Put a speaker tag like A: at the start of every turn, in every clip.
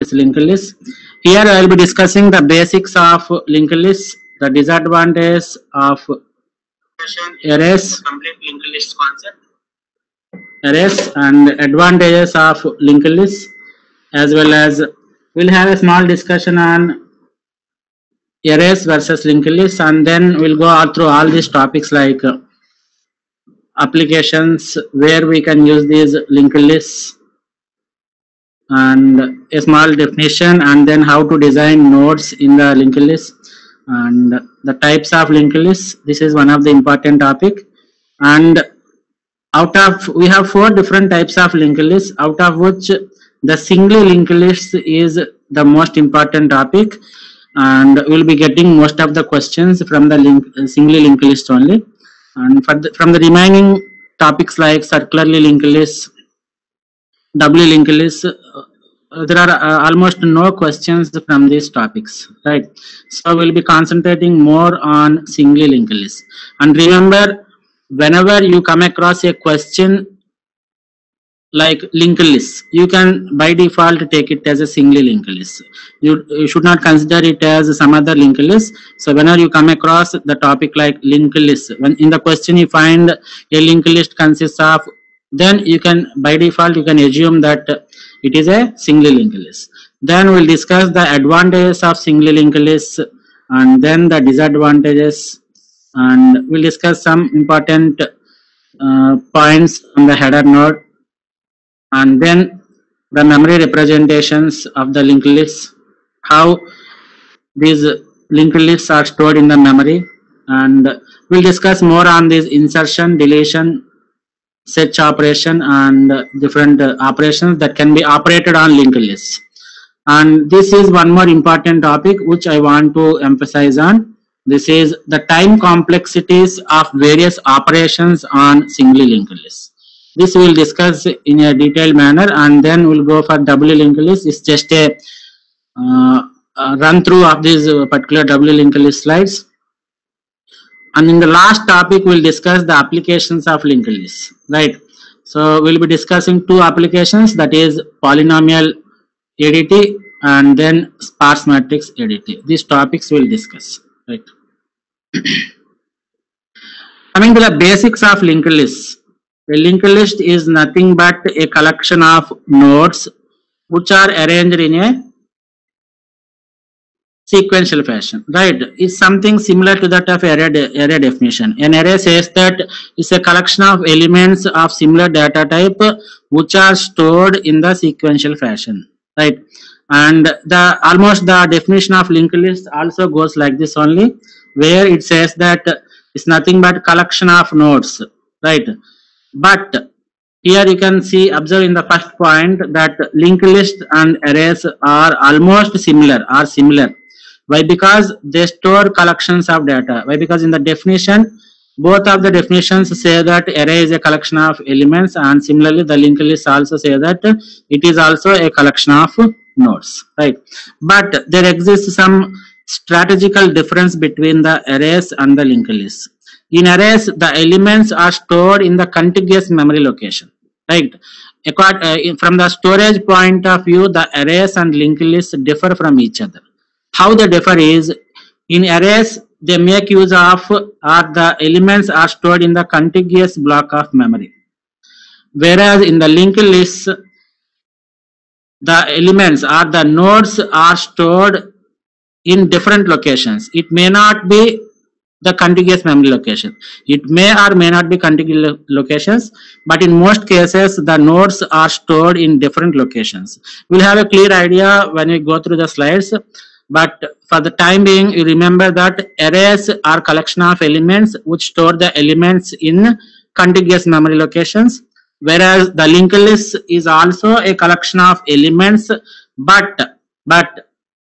A: It's linked list. Here I will be discussing the basics of linked list, the disadvantage of arrays, complete linked list concept, arrays, and advantages of linked list, as well as we'll have a small discussion on arrays versus linked list, and then we'll go through all these topics like applications where we can use these linked lists, and a small definition, and then how to design nodes in the linked list, and the types of linked lists. This is one of the important topic. And we have 4 different types of linked lists, out of which the single linked list is the most important topic, and we'll be getting most of the questions from the single linked list only. And from the remaining topics like circularly linked list, doubly linked list, there are almost no questions from these topics, right? So we'll be concentrating more on single linked list. And remember, whenever you come across a question like linked list, you can by default take it as a single linked list. You should not consider it as some other linked list. So whenever you come across the topic like linked list, when in the question you find a linked list consists of, then you can by default you can assume that it is a single linked list. Then we'll discuss the advantages of single linked list, and then the disadvantages, and we'll discuss some important points on the header node, and then the memory representations of the linked lists, how these linked lists are stored in the memory, and we'll discuss more on this insertion, deletion, search operation, and different operations that can be operated on linked lists. And this is one more important topic which I want to emphasize on. This is the time complexities of various operations on single linked lists. This we will discuss in a detailed manner, and then we'll go for doubly linked list. It's just a run through of these particular doubly linked list slides. And in the last topic, we'll discuss the applications of linked lists, right? So we'll be discussing 2 applications, that is polynomial ADT and then sparse matrix ADT. These topics we'll discuss, right? Coming to the basics of linked lists. A linked list is nothing but a collection of nodes which are arranged in a sequential fashion, right? It's something similar to that of array definition. An array says that it's a collection of elements of similar data type which are stored in the sequential fashion, right? And almost the definition of linked list also goes like this only, where it says that it's nothing but collection of nodes, right? But here you can observe in the first point that linked list and arrays are almost similar, Why? Because they store collections of data. Why? Because in the definition, both of the definitions say that array is a collection of elements, and similarly the linked list also say that it is also a collection of nodes, right? But there exists some strategical difference between the arrays and the linked list. In arrays, the elements are stored in the contiguous memory location, right? From the storage point of view, the arrays and linked lists differ from each other. How they differ is, in arrays, they make use of, or the elements are stored in the contiguous block of memory. Whereas in the linked lists, the elements or the nodes are stored in different locations. It may not be the contiguous memory location. It may or may not be contiguous locations, but in most cases, the nodes are stored in different locations. We'll have a clear idea when we go through the slides. But for the time being, you remember that arrays are collection of elements which store the elements in contiguous memory locations, whereas the linked list is also a collection of elements, but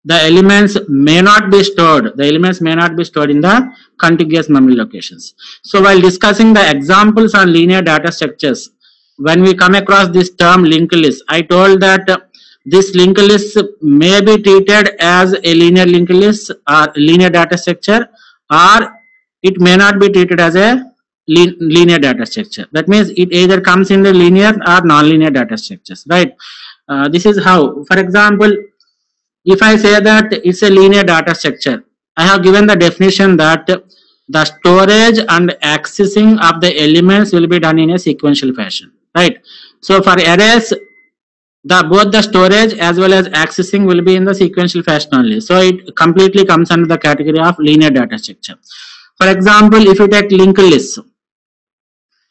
A: the elements may not be stored. The elements may not be stored in the contiguous memory locations. So while discussing the examples on linear data structures, when we come across this term linked list, I told that this linked list may be treated as a linear linked list or linear data structure, or it may not be treated as a linear data structure. That means it either comes in the linear or non-linear data structures, right? This is how, for example, if I say that it's a linear data structure, I have given the definition that the storage and accessing of the elements will be done in a sequential fashion, right? So for arrays, both the storage as well as accessing will be in the sequential fashion only. So it completely comes under the category of linear data structure. For example, if you take linked lists,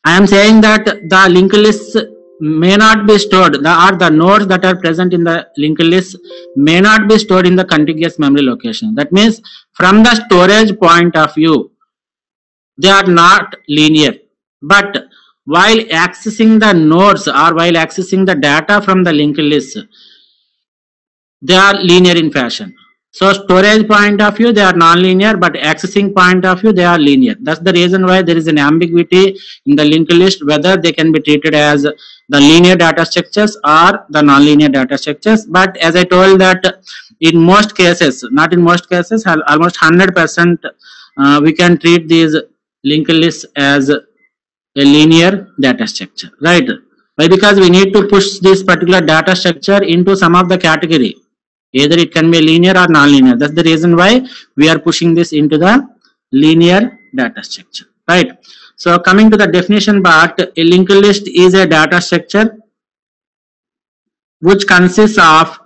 A: I am saying that the linked lists may not be stored, the nodes that are present in the linked list may not be stored in the contiguous memory location. That means from the storage point of view, they are not linear. But while accessing the nodes or while accessing the data from the linked list, they are linear in fashion. So storage point of view, they are non-linear, but accessing point of view, they are linear. That's the reason why there is an ambiguity in the linked list, whether they can be treated as the linear data structures or the non-linear data structures. But as I told that in most cases, not in most cases, almost 100%, we can treat these linked lists as a linear data structure, right? Why? Because we need to push this particular data structure into some of the category. Either it can be linear or non-linear. That's the reason why we are pushing this into the linear data structure, right? So coming to the definition part, a linked list is a data structure which consists of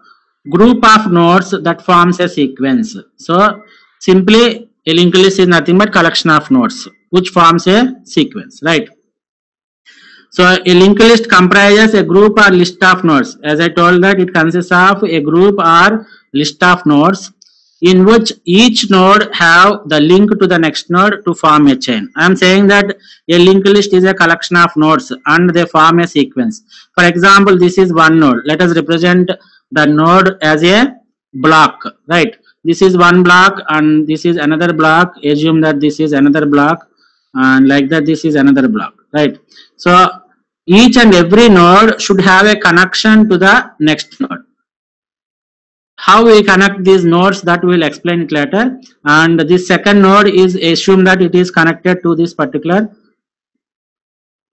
A: group of nodes that forms a sequence. So simply a linked list is nothing but collection of nodes which forms a sequence, right? So a linked list comprises a group or list of nodes. As I told that it consists of a group or list of nodes in which each node have the link to the next node to form a chain. I am saying that a linked list is a collection of nodes and they form a sequence. For example, this is one node. Let us represent the node as a block, right? This is one block and this is another block. Assume that this is another block and like that this is another block, right? So each and every node should have a connection to the next node. How we connect these nodes, that we will explain it later. And this second node is assume that it is connected to this particular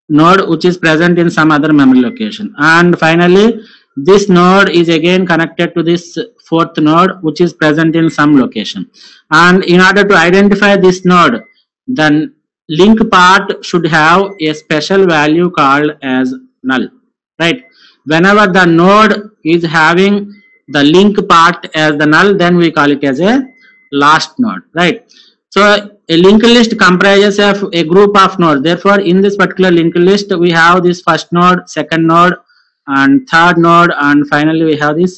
A: node which is present in some other memory location. And finally, this node is again connected to this fourth node which is present in some location. And in order to identify this node, then link part should have a special value called as null, right? Whenever the node is having the link part as the null, then we call it as a last node, right? So a linked list comprises of a group of nodes. Therefore, in this particular linked list, we have this first node, second node, and third node, and finally we have this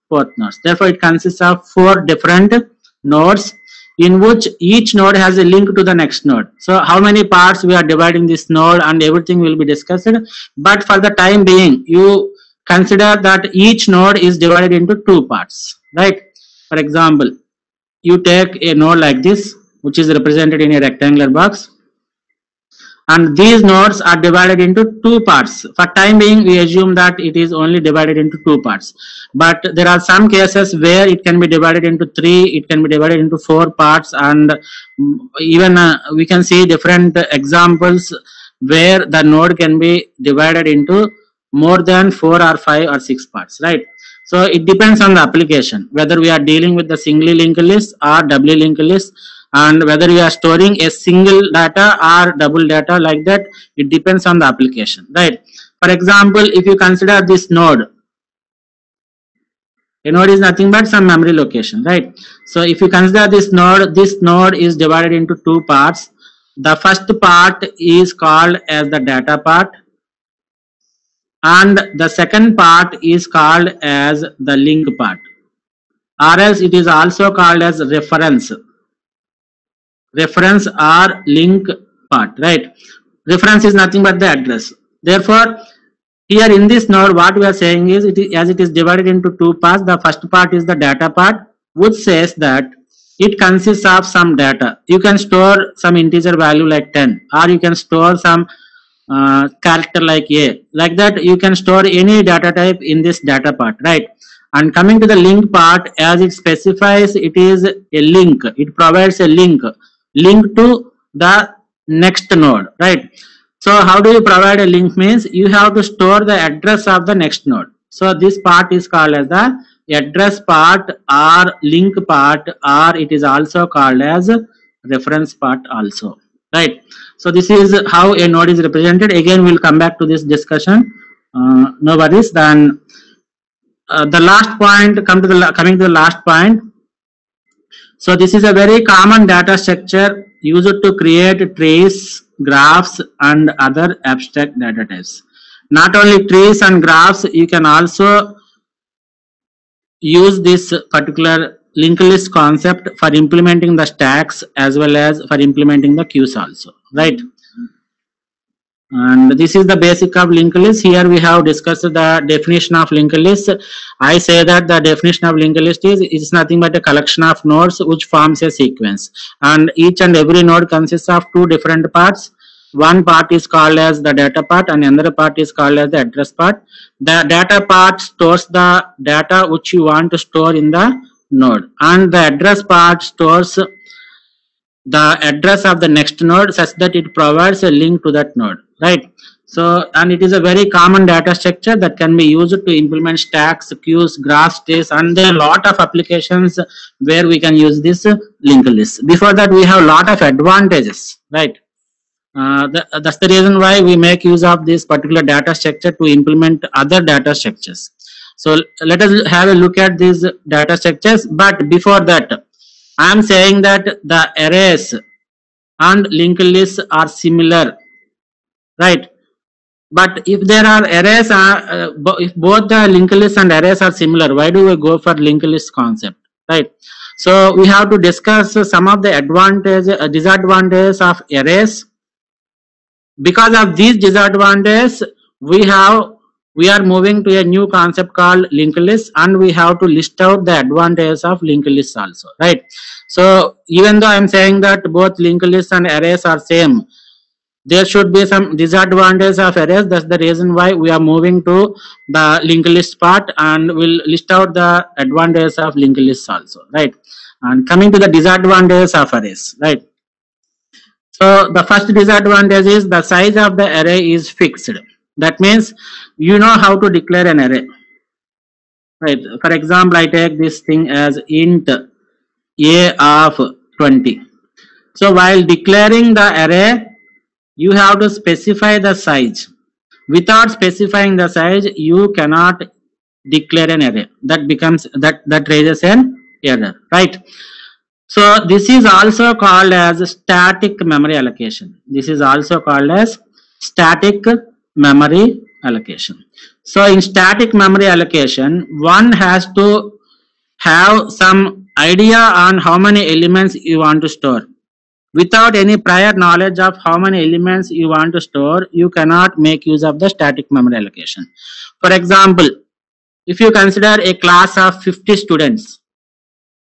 A: fourth node. Therefore, it consists of 4 different nodes in which each node has a link to the next node. So how many parts we are dividing this node and everything will be discussed. But for the time being, you consider that each node is divided into 2 parts, right? For example, you take a node like this, which is represented in a rectangular box, and these nodes are divided into 2 parts. For time being, we assume that it is only divided into 2 parts. But there are some cases where it can be divided into 3, it can be divided into 4 parts, and even we can see different examples where the node can be divided into more than 4 or 5 or 6 parts, right? So it depends on the application, whether we are dealing with the singly linked list or doubly linked list, and whether we are storing a single data or double data, like that. It depends on the application, right? For example, if you consider this node, a node is nothing but some memory location, right? So if you consider this node is divided into 2 parts. The first part is called as the data part, and the second part is called as the link part, or else it is also called as reference or link part, right? Reference is nothing but the address. Therefore, here in this node, what we are saying is, as it is divided into 2 parts, the first part is the data part, which says that it consists of some data. You can store some integer value like 10, or you can store some character like a, like that. You can store any data type in this data part, right? And coming to the link part, as it specifies, it is a link. It provides a link to the next node, right? So how do you provide a link? Means you have to store the address of the next node. So this part is called as the address part or link part, or it is also called as reference part also, right? So this is how a node is represented. Again, we'll come back to this discussion. No worries. Then the last point, coming to the last point. So this is a very common data structure used to create trees, graphs, and other abstract data types. Not only trees and graphs, you can also use this particular linked list concept for implementing the stacks as well as for implementing the queues also, right? And this is the basic of linked list. Here we have discussed the definition of linked list. I say that the definition of linked list is nothing but a collection of nodes which forms a sequence, and each and every node consists of two different parts. One part is called as the data part and another part is called as the address part. The data part stores the data which you want to store in the node, and the address part stores the address of the next node such that it provides a link to that node, right? So, and it is a very common data structure that can be used to implement stacks, queues, graphs, trees, and there are a lot of applications where we can use this linked list. Before that, we have a lot of advantages, right? That's the reason why we make use of this particular data structure to implement other data structures. So let us have a look at these data structures. But before that, I am saying that the arrays and linked lists are similar, right? But if there are arrays, if both the linked lists and arrays are similar, why do we go for linked list concept, right? So we have to discuss some of the disadvantages of arrays. Because of these disadvantages, we are moving to a new concept called linked list, and we have to list out the advantages of linked lists also, right? So even though I am saying that both linked lists and arrays are same, there should be some disadvantages of arrays. That's the reason why we are moving to the linked list part, and we'll list out the advantages of linked lists also, right? And coming to the disadvantages of arrays, right? So the first disadvantage is the size of the array is fixed. That means you know how to declare an array, right? For example, I take this thing as int a of 20. So while declaring the array, you have to specify the size. Without specifying the size, you cannot declare an array. That raises an error, right? So this is also called as static memory allocation. This is also called as static memory allocation. So in static memory allocation, one has to have some idea on how many elements you want to store. Without any prior knowledge of how many elements you want to store, you cannot make use of the static memory allocation. For example, if you consider a class of 50 students,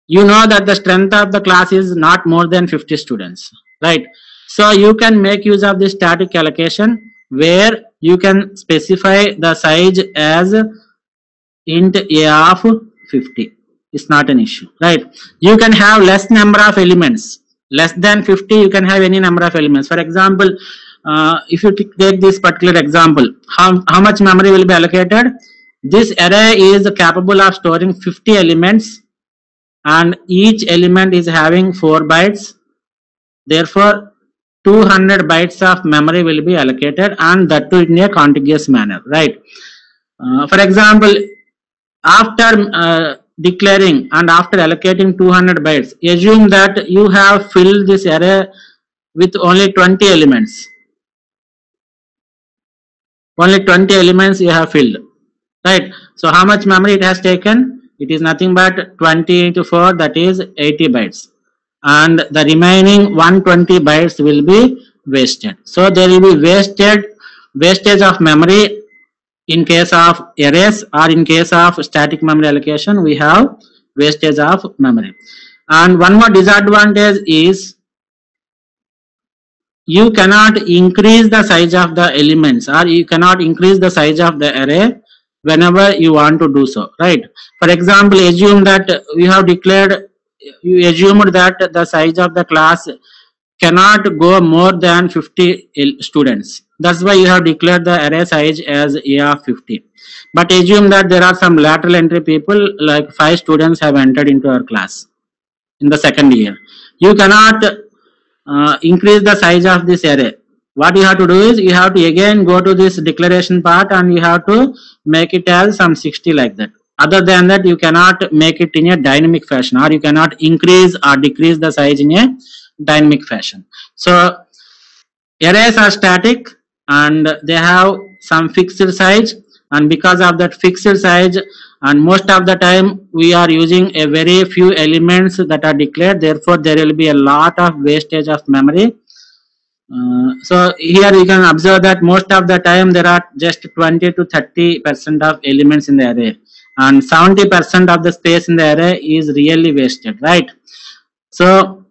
A: you know that the strength of the class is not more than 50 students, right? So you can make use of this static allocation where you can specify the size as int a of 50. It's not an issue, right? You can have less number of elements. Less than 50, you can have any number of elements. For example, if you take this particular example, how much memory will be allocated? This array is capable of storing 50 elements, and each element is having 4 bytes. Therefore 200 bytes of memory will be allocated, and that too in a contiguous manner, right? For example, after declaring and after allocating 200 bytes, assume that you have filled this array with only 20 elements. Only 20 elements you have filled, right? So how much memory it has taken? It is nothing but 20 into 4, that is 80 bytes, and the remaining 120 bytes will be wasted. So there will be wastage of memory in case of arrays, or in case of static memory allocation we have wastage of memory. And one more disadvantage is you cannot increase the size of the elements, or you cannot increase the size of the array whenever you want to do so, right? For example, assume that you assumed that the size of the class cannot go more than 50 students. That's why you have declared the array size as A of 50. But assume that there are some lateral entry people, like 5 students have entered into our class in the second year. You cannot increase the size of this array. What you have to do is you have to again go to this declaration part and you have to make it as some 60 like that. Other than that, you cannot make it in a dynamic fashion, or you cannot increase or decrease the size in a dynamic fashion. So arrays are static and they have some fixed size, and because of that fixed size, and most of the time we are using a very few elements that are declared, therefore there will be a lot of wastage of memory. So here you can observe that most of the time there are just 20 to 30% of elements in the array, and 70% of the space in the array is really wasted, right? So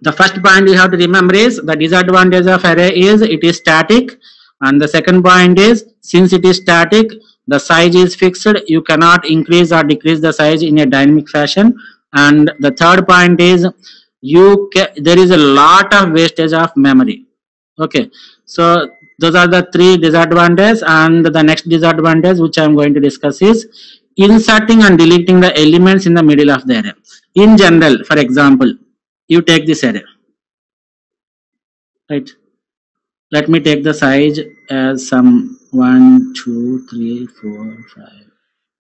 A: the first point you have to remember is the disadvantage of array is it is static, and the second point is since it is static, the size is fixed, you cannot increase or decrease the size in a dynamic fashion. And the third point is there is a lot of wastage of memory. Okay, so those are the three disadvantages, and the next disadvantage which I am going to discuss is inserting and deleting the elements in the middle of the array. In general, for example, you take this array, right? Let me take the size as some 1, 2, 3, 4, 5,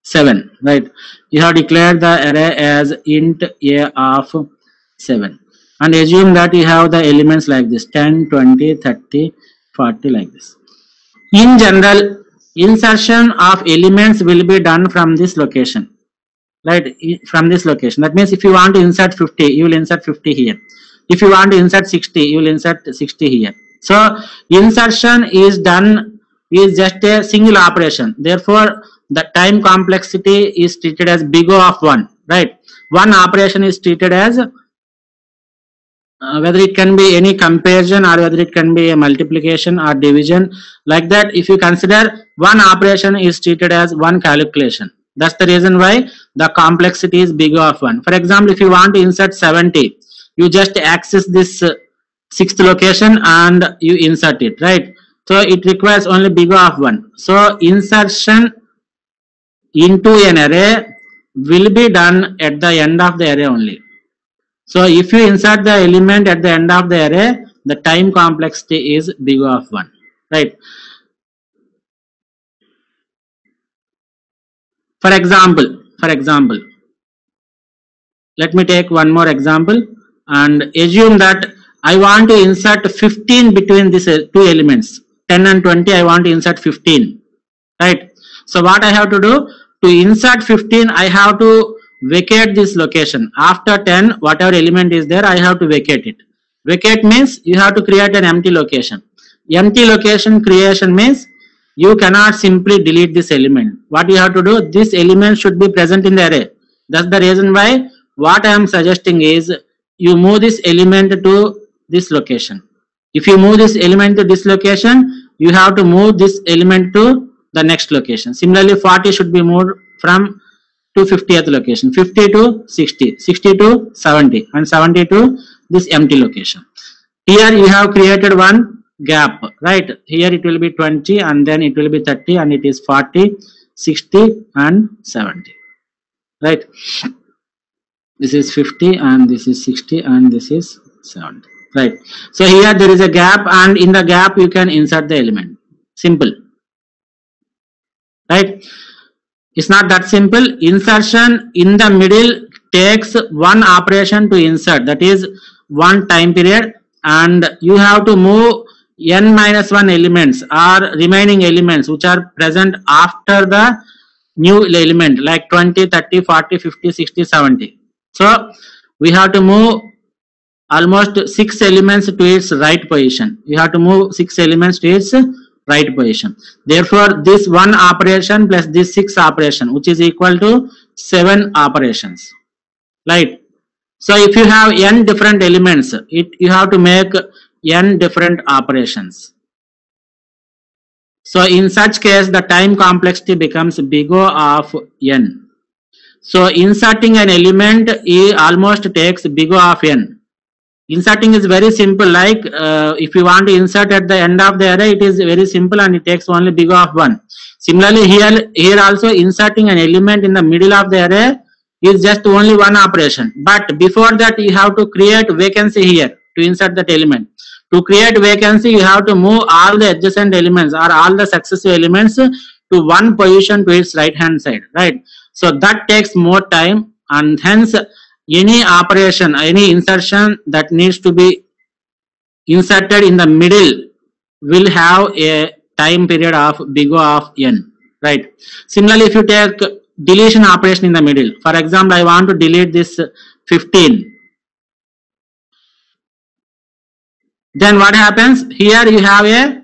A: 7, right? You have declared the array as int a of 7, and assume that you have the elements like this 10, 20, 30, 40 like this. In general, insertion of elements will be done from this location, right? From this location. That means if you want to insert 50, you will insert 50 here. If you want to insert 60, you will insert 60 here. So insertion is done is just a single operation. Therefore, the time complexity is treated as big O of 1, right? One operation is treated as whether it can be any comparison or whether it can be a multiplication or division, like that. If you consider one operation is treated as one calculation, that's the reason why the complexity is big O of 1. For example, if you want to insert 70, you just access this sixth location and you insert it, right? So it requires only big O of 1. So insertion into an array will be done at the end of the array only. So if you insert the element at the end of the array, the time complexity is big O of 1, right? For example, let me take one more example and assume that I want to insert 15 between these two elements, 10 and 20. I want to insert 15, right? So what I have to do to insert 15, I have to vacate this location. After 10, whatever element is there, I have to vacate it. Vacate means you have to create an empty location. Empty location creation means you cannot simply delete this element. What you have to do, this element should be present in the array. That's the reason why what I am suggesting is you move this element to this location. If you move this element to this location, you have to move this element to the next location. Similarly, 40 should be moved from to 50th location, 50 to 60, 60 to 70, and 70 to this empty location. Here you have created one gap, right? Here it will be 20, and then it will be 30, and it is 40, 60, and 70, right? This is 50, and this is 60, and this is 70, right? So here there is a gap, and in the gap you can insert the element. Simple, right? It's not that simple. Insertion in the middle takes one operation to insert, that is one time period, and you have to move n-1 elements or remaining elements which are present after the new element, like 20, 30, 40, 50, 60, 70. So we have to move almost 6 elements to its right position. You have to move 6 elements to its right position. Therefore, this one operation plus this 6 operation, which is equal to 7 operations, right? So if you have n different elements, you have to make n different operations. So in such case, the time complexity becomes big O of n. So inserting an element almost takes big O of n. Inserting is very simple. Like if you want to insert at the end of the array, it is very simple and it takes only big O of 1. Similarly, here also inserting an element in the middle of the array is just only one operation. But before that, you have to create vacancy here to insert that element. To create vacancy, you have to move all the adjacent elements or all the successive elements to one position to its right hand side, right? So that takes more time, and hence any operation, any insertion that needs to be inserted in the middle will have a time period of big O of n, right? Similarly, if you take deletion operation in the middle, for example, I want to delete this 15. Then what happens? Here you have a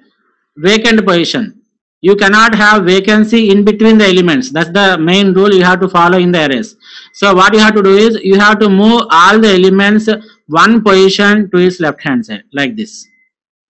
A: vacant position. You cannot have vacancy in between the elements. That's the main rule you have to follow in the arrays. So what you have to do is you have to move all the elements one position to its left hand side like this.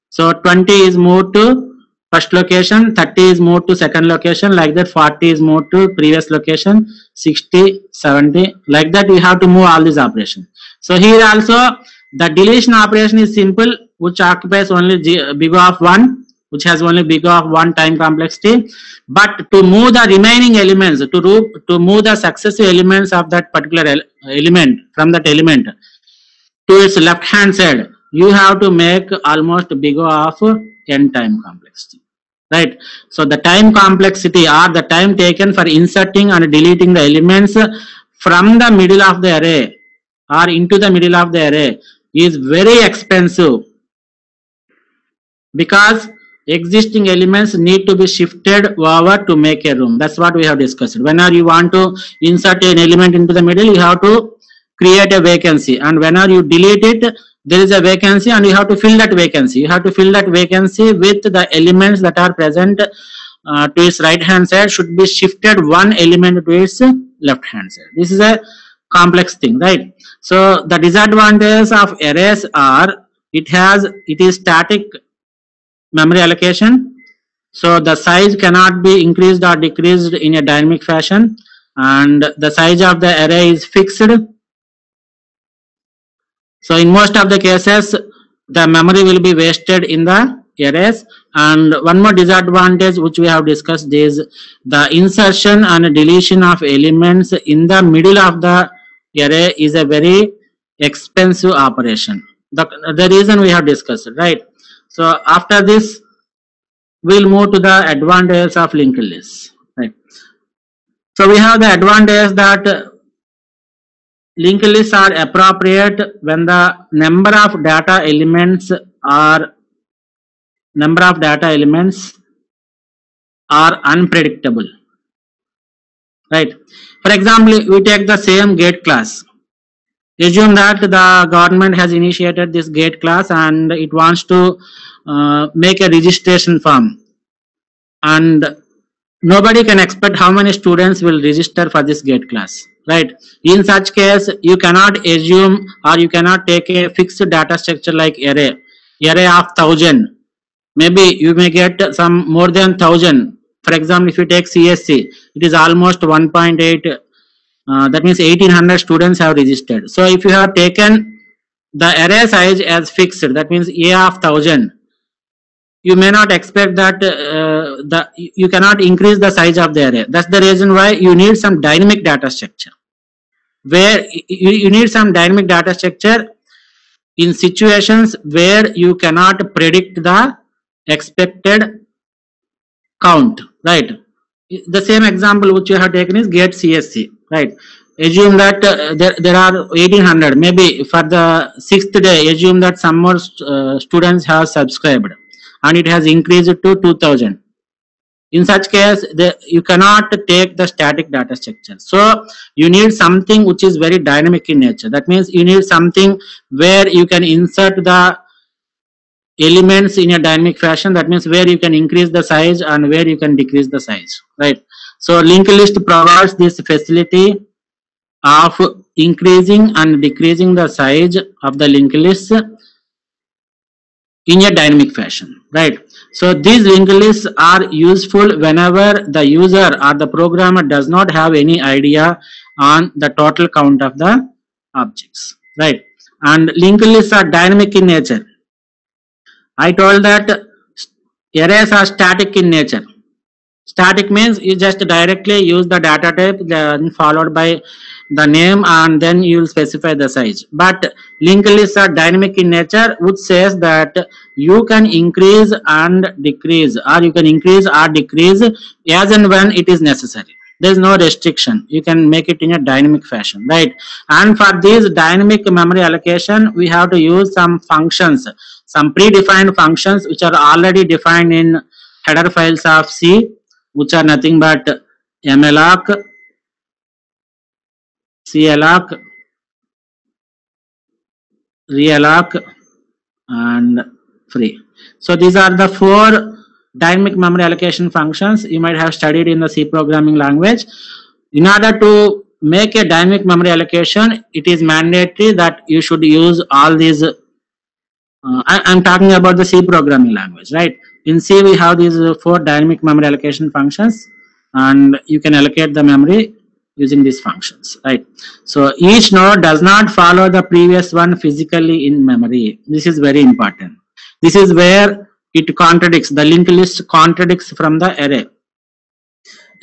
A: So 20 is moved to first location, 30 is moved to second location, like that 40 is moved to previous location, 60, 70, like that you have to move all these operations. So here also the deletion operation is simple, which occupies only big O of 1, which has only big O of 1 time complexity. But to move the remaining elements, to move the successive elements of that particular element from that element to its left hand side, you have to make almost big O of n time complexity, right? So the time complexity or the time taken for inserting and deleting the elements from the middle of the array or into the middle of the array is very expensive, because existing elements need to be shifted over to make a room. That's what we have discussed. Whenever you want to insert an element into the middle, you have to create a vacancy, and whenever you delete it, there is a vacancy and you have to fill that vacancy. You have to fill that vacancy with the elements that are present to its right hand side should be shifted one element to its left hand side. This is a complex thing, right? So the disadvantages of arrays are it is static memory allocation. So the size cannot be increased or decreased in a dynamic fashion, and the size of the array is fixed. So in most of the cases, the memory will be wasted in the arrays. And one more disadvantage which we have discussed is the insertion and deletion of elements in the middle of the array is a very expensive operation. The reason we have discussed, right? So after this, we'll move to the advantages of linked lists, right? So we have the advantage that linked lists are appropriate when the number of data elements are unpredictable, right? For example, we take the same gate class. Assume that the government has initiated this gate class and it wants to make a registration form, and nobody can expect how many students will register for this gate class, right? In such case, you cannot assume or you cannot take a fixed data structure like array of 1000. Maybe you may get some more than 1000. For example, if you take CSC, it is almost 1.8. That means 1800 students have registered. So if you have taken the array size as fixed, that means A of 1000, you may not expect that you cannot increase the size of the array. That's the reason why you need some dynamic data structure, where you need some dynamic data structure in situations where you cannot predict the expected count, right? The same example which you have taken is gate CSC, right? Assume that there are 1800, maybe for the 6th day, assume that some more students have subscribed and it has increased to 2000. In such case, you cannot take the static data structure. So you need something which is very dynamic in nature. That means you need something where you can insert the elements in a dynamic fashion. That means where you can increase the size and where you can decrease the size, right? So linked list provides this facility of increasing and decreasing the size of the linked list in a dynamic fashion, right? So these linked lists are useful whenever the user or the programmer does not have any idea on the total count of the objects, right? and linked lists are dynamic in nature. I told that arrays are static in nature. Static means you just directly use the data type then followed by the name and then you will specify the size. But linked lists are dynamic in nature, which says that you can increase and decrease, or you can increase or decrease as and when it is necessary. There is no restriction. You can make it in a dynamic fashion, right? And for this dynamic memory allocation, we have to use some functions, some predefined functions which are already defined in header files of C, which are nothing but malloc, calloc, realloc, and free. So these are the 4 dynamic memory allocation functions you might have studied in the C programming language. In order to make a dynamic memory allocation, it is mandatory that you should use all these. I'm talking about the C programming language, right? In C, we have these 4 dynamic memory allocation functions, and you can allocate the memory using these functions, right? So each node does not follow the previous one physically in memory. This is very important. This is where it contradicts, the linked list contradicts from the array.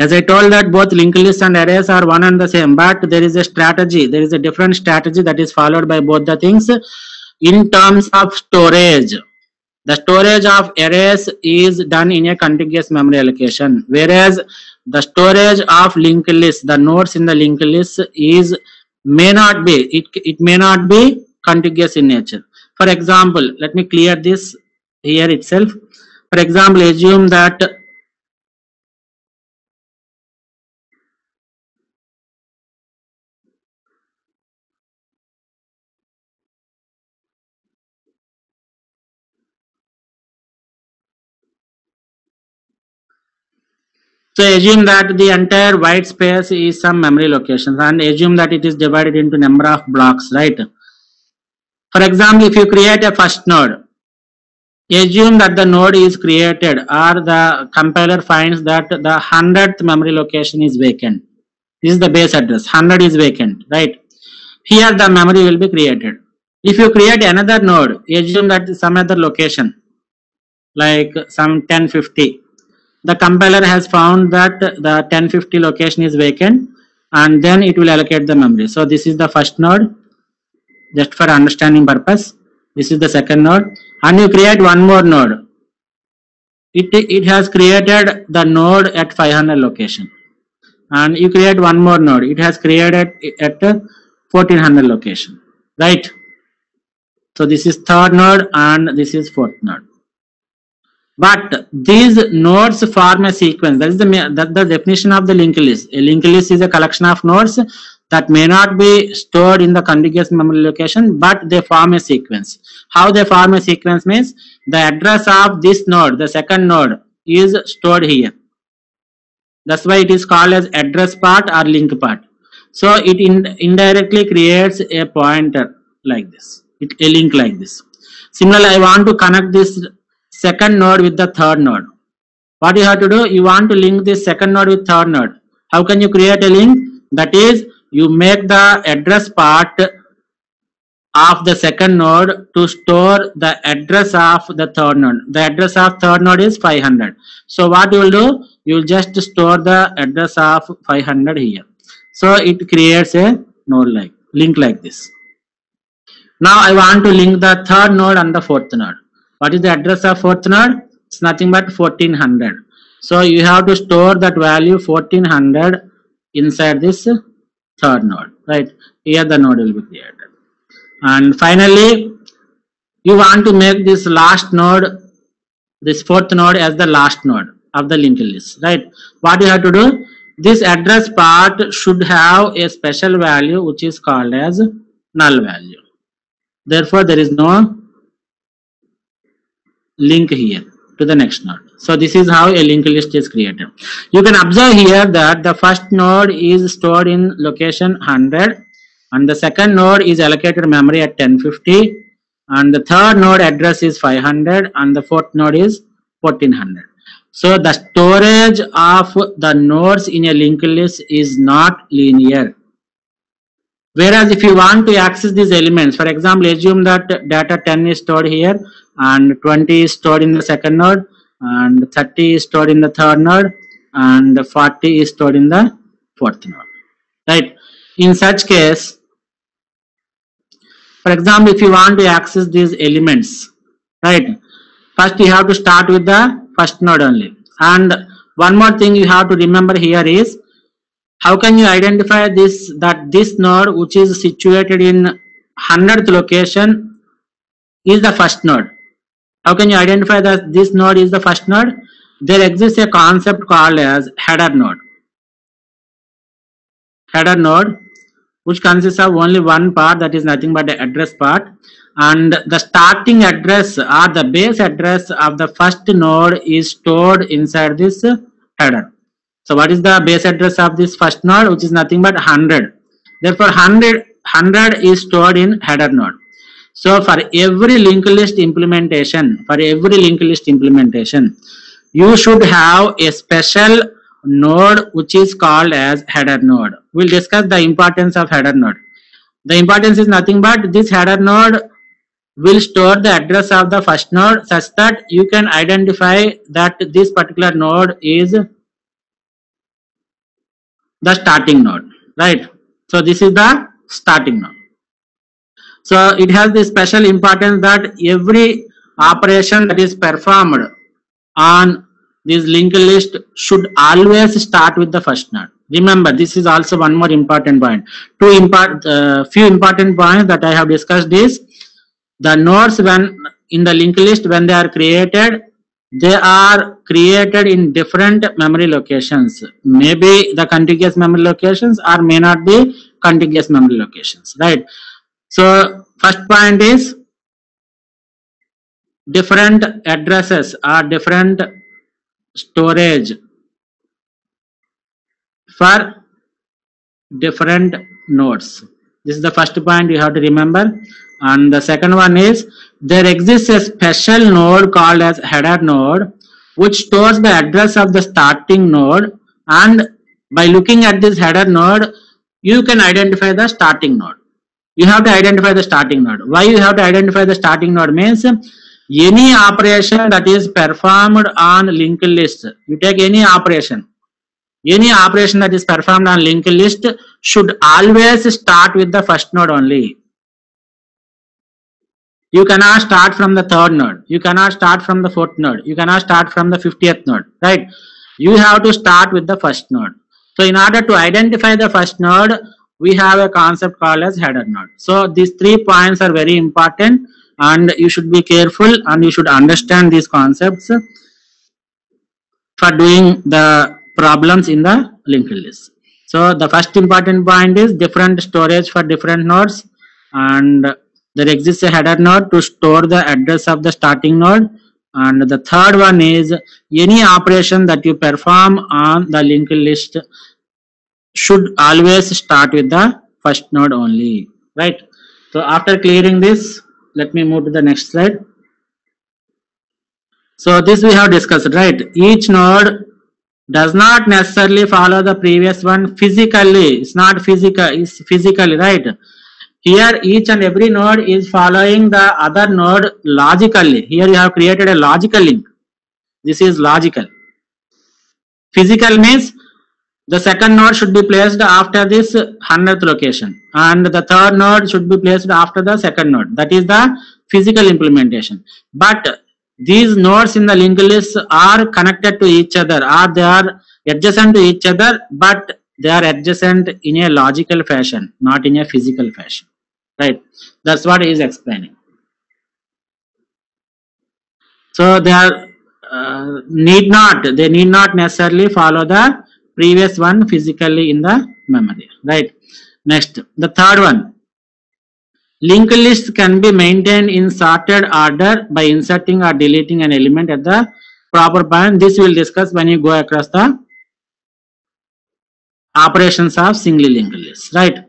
A: As I told that both linked lists and arrays are one and the same, but there is a strategy, there is a different strategy that is followed by both the things in terms of storage. The storage of arrays is done in a contiguous memory allocation, whereas the storage of linked lists, the nodes in the linked list may not be contiguous in nature. For example, let me clear this here itself. For example, assume that the entire white space is some memory locations, and assume that it is divided into number of blocks, right? For example, if you create a first node, assume that the node is created or the compiler finds that the 100th memory location is vacant. This is the base address, 100 is vacant, right? Here the memory will be created. If you create another node, assume that some other location, like some 1050. The compiler has found that the 1050 location is vacant, and then it will allocate the memory. So this is the first node, just for understanding purpose. This is the second node, and you create one more node. It has created the node at 500 location, and you create one more node. It has created at 1400 location, right? So this is third node and this is fourth node. But these nodes form a sequence. That is the definition of the linked list. A linked list is a collection of nodes that may not be stored in the contiguous memory location, but they form a sequence. How they form a sequence means the address of this node, the second node, is stored here. That's why it is called as address part or link part. So it indirectly creates a pointer like this, a link like this. Similarly, I want to connect this second node with the third node. What you have to do, you want to link this second node with third node. How can you create a link? That is, you make the address part of the second node to store the address of the third node. The address of third node is 500. So what you will do, you will just store the address of 500 here. So it creates a node link like this. Now I want to link the third node and the fourth node. What is the address of fourth node? It's nothing but 1400. So you have to store that value 1400 inside this third node, right? Here the node will be created. And finally, you want to make this last node, this fourth node, as the last node of the linked list, right? What you have to do, this address part should have a special value which is called as null value. Therefore, there is no link here to the next node. So this is how a linked list is created. You can observe here that the first node is stored in location 100, and the second node is allocated memory at 1050, and the third node address is 500, and the fourth node is 1400. So the storage of the nodes in a linked list is not linear. Whereas if you want to access these elements, for example, assume that data 10 is stored here and 20 is stored in the second node and 30 is stored in the third node and 40 is stored in the fourth node, right? In such case, for example, if you want to access these elements, right, first you have to start with the first node only. And one more thing you have to remember here is, how can you identify this, that this node which is situated in 100th location is the first node? How can you identify that this node is the first node? There exists a concept called as header node. Header node, which consists of only one part, that is nothing but the address part, and the starting address or the base address of the first node is stored inside this header. So what is the base address of this first node, which is nothing but 100. Therefore 100 is stored in header node. So for every linked list implementation, you should have a special node which is called as header node. We'll discuss the importance of header node. The importance is nothing but this header node will store the address of the first node such that you can identify that this particular node is the starting node, right? So this is the starting node. So it has this special importance that every operation that is performed on this linked list should always start with the first node. Remember, this is also one more important point. Few important points that I have discussed is, the nodes when in the linked list, when they are created in different memory locations. Maybe the contiguous memory locations or may not be contiguous memory locations, right? So first point is, different addresses or different storage for different nodes. This is the first point you have to remember. And the second one is, there exists a special node called as header node which stores the address of the starting node, and by looking at this header node you can identify the starting node. You have to identify the starting node. Why you have to identify the starting node means, any operation that is performed on linked list, you take any operation that is performed on linked list should always start with the first node only. You cannot start from the third node, you cannot start from the fourth node, you cannot start from the 50th node, right? You have to start with the first node. So in order to identify the first node, we have a concept called as header node. So these 3 points are very important and you should be careful and you should understand these concepts for doing the problems in the linked list. So the first important point is different storage for different nodes, and there exists a header node to store the address of the starting node. And the third one is, any operation that you perform on the linked list should always start with the first node only, right? So after clearing this, let me move to the next slide. So this we have discussed, right? Each node does not necessarily follow the previous one physically. It's not physical, it's physically, right? Here each and every node is following the other node logically. Here you have created a logical link. This is logical. Physical means the second node should be placed after this 100th location and the third node should be placed after the second node. That is the physical implementation. But these nodes in the linked list are connected to each other, or they are adjacent to each other, but they are adjacent in a logical fashion, not in a physical fashion, right? That's what he is explaining. So they are need not necessarily follow the previous one physically in the memory, right? Next, the third one, linked lists can be maintained in sorted order by inserting or deleting an element at the proper point. This we will discuss when you go across the operations of singly linked lists, right?